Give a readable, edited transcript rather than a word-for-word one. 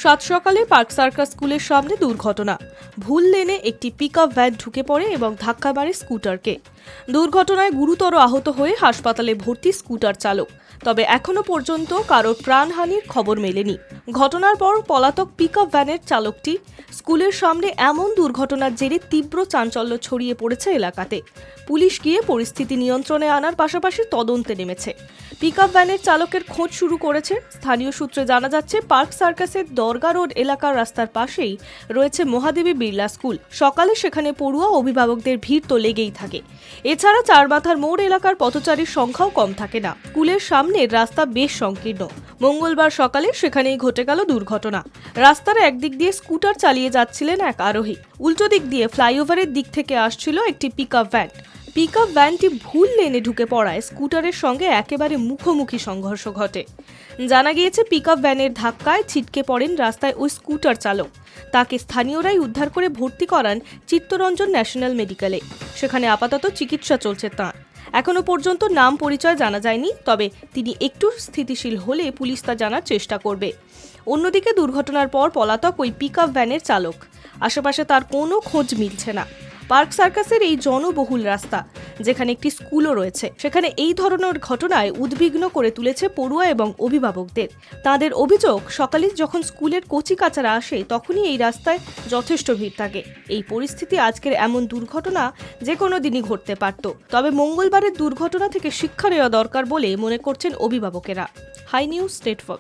সাত সকালে park circus স্কুলের সামনে দুর্ঘটনা। ভুল লেনে একটি পিকআপ ভ্যান ঢুকে পড়ে এবং ধাক্কা মারে স্কুটারকে। দুর্ঘটনায় গুরুতর আহত হয়ে হাসপাতালে ভর্তি স্কুটার চালক। তবে এখনো পর্যন্ত কারোর প্রাণহানির খবর মেলেনি। ঘটনার পর পলাতক পিকআপ ভ্যানের চালকটি স্কুলের সামনে এমন দুর্ঘটনার জেরে তীব্র চাঞ্চল্য ছড়িয়ে পড়েছে এলাকাতে। পুলিশ গিয়ে পরিস্থিতি নিয়ন্ত্রণে আনার পাশাপাশি তদন্তে নেমেছে। পিকআপ ভ্যানের চালকের খোঁজ শুরু করেছে। স্থানীয় সূত্রে জানা যাচ্ছে, পার্ক সার্কাসের দরগা রোড এলাকার রাস্তার পাশেই রয়েছে মহাদেবী বিড়লা স্কুল। সকালে সেখানে পড়ুয়া অভিভাবকদের ভিড় তো লেগেই থাকে। এছাড়া চারমাথার মোড় এলাকার পথচারীর সংখ্যাও কম থাকে না। স্কুলের সামনের রাস্তা বেশ সংকীর্ণ। মঙ্গলবার সকালে সেখানেই ঘটে গেল দুর্ঘটনা। রাস্তার একদিক দিয়ে স্কুটার চালিয়ে যাচ্ছিলেন এক আরোহী। উল্টো দিক দিয়ে ফ্লাইওভারের দিক থেকে আসছিল একটি পিকআপ ভ্যান। পিকআপ ভ্যানটি ভুল লেনে ঢুকে পড়ায় স্কুটারের সঙ্গে একেবারে মুখোমুখি সংঘর্ষ ঘটে। জানা গিয়েছে, পিকআপ ভ্যানের ধাক্কায় ছিটকে পড়েন রাস্তায় ওই স্কুটার চালক। তাকে স্থানীয়রাই উদ্ধার করে ভর্তি করান চিত্তরঞ্জন ন্যাশনাল মেডিকেলে। সেখানে আপাতত চিকিৎসা চলছে তাঁর। এখনো পর্যন্ত নাম পরিচয় জানা যায়নি, তবে তিনি একটু স্থিতিশীল হলে পুলিশ তা জানার চেষ্টা করবে। অন্যদিকে দুর্ঘটনার পর পলাতক ওই পিকআপ ভ্যানের চালক। আশেপাশে তার কোনো খোঁজ মিলছে না। পার্ক সার্কাসের এই জনবহুল রাস্তা, যেখানে একটি স্কুলও রয়েছে, সেখানে এই ধরনের ঘটনায় উদ্বিগ্ন করে তুলেছে পড়ুয়া এবং অভিভাবকদের। তাদের অভিযোগ, সকালে যখন স্কুলের কচি কাচারা আসে তখনই এই রাস্তায় যথেষ্ট ভিড় থাকে। এই পরিস্থিতি আজকের এমন দুর্ঘটনা যে কোনো দিনই ঘটতে পারত। তবে মঙ্গলবারের দুর্ঘটনা থেকে শিক্ষা নেওয়া দরকার বলে মনে করছেন অভিভাবকেরা। Hi news state for